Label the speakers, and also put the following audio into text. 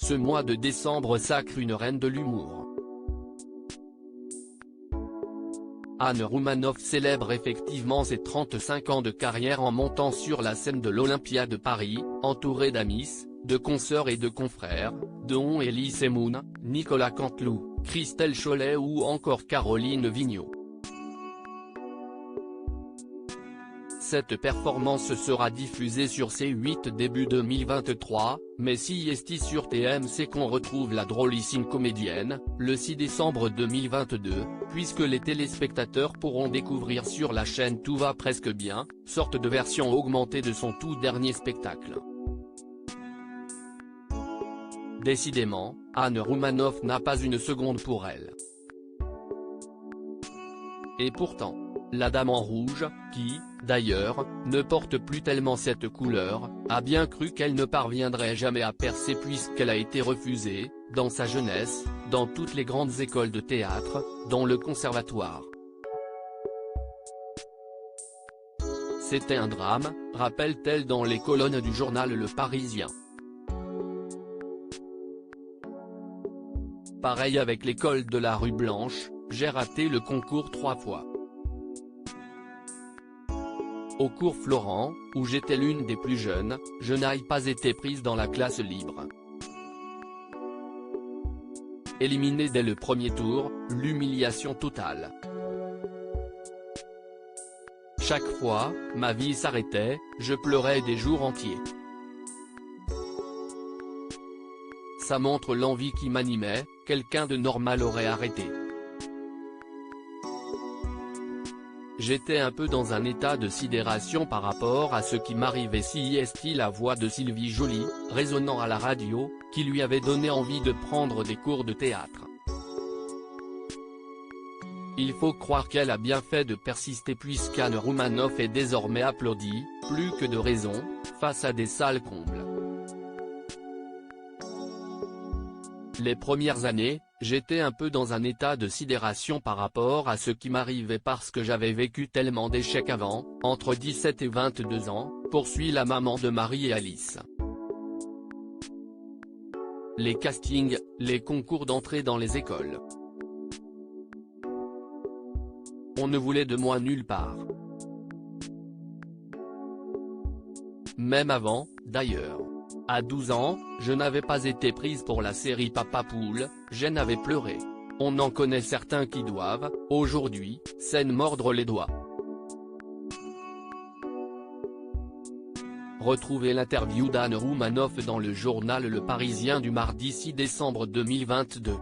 Speaker 1: Ce mois de décembre sacre une reine de l'humour. Anne Roumanoff célèbre effectivement ses 35 ans de carrière en montant sur la scène de l'Olympia de Paris, entourée d'amis, de consoeurs et de confrères, dont Elie Semoun, Nicolas Canteloup, Christelle Chollet ou encore Caroline Vigneault. Cette performance sera diffusée sur C8 début 2023, mais si est sur TMC qu'on retrouve la drôlissime comédienne, le 6 décembre 2022, puisque les téléspectateurs pourront découvrir sur la chaîne Tout va presque bien, sorte de version augmentée de son tout dernier spectacle. Décidément, Anne Roumanoff n'a pas une seconde pour elle. Et pourtant, la Dame en rouge, qui, d'ailleurs, ne porte plus tellement cette couleur, a bien cru qu'elle ne parviendrait jamais à percer puisqu'elle a été refusée, dans sa jeunesse, dans toutes les grandes écoles de théâtre, dont le conservatoire. C'était un drame, rappelle-t-elle dans les colonnes du journal Le Parisien. Pareil avec l'école de la rue Blanche, j'ai raté le concours 3 fois. Au cours Florent, où j'étais l'une des plus jeunes, je n'ai pas été prise dans la classe libre. Éliminée dès le premier tour, l'humiliation totale. Chaque fois, ma vie s'arrêtait, je pleurais des jours entiers. Ça montre l'envie qui m'animait, quelqu'un de normal aurait arrêté. J'étais un peu dans un état de sidération par rapport à ce qui m'arrivait si est la voix de Sylvie Joly, résonnant à la radio, qui lui avait donné envie de prendre des cours de théâtre. Il faut croire qu'elle a bien fait de persister puisqu'Anne Roumanoff est désormais applaudie, plus que de raison, face à des salles combles. Les premières années, j'étais un peu dans un état de sidération par rapport à ce qui m'arrivait parce que j'avais vécu tellement d'échecs avant, entre 17 et 22 ans, poursuit la maman de Marie et Alice. Les castings, les concours d'entrée dans les écoles. On ne voulait de moi nulle part. Même avant, d'ailleurs. À 12 ans, je n'avais pas été prise pour la série Papa Poule, j'en avais pleuré. On en connaît certains qui doivent, aujourd'hui, s'en mordre les doigts. Retrouvez l'interview d'Anne Roumanoff dans le journal Le Parisien du mardi 6 décembre 2022.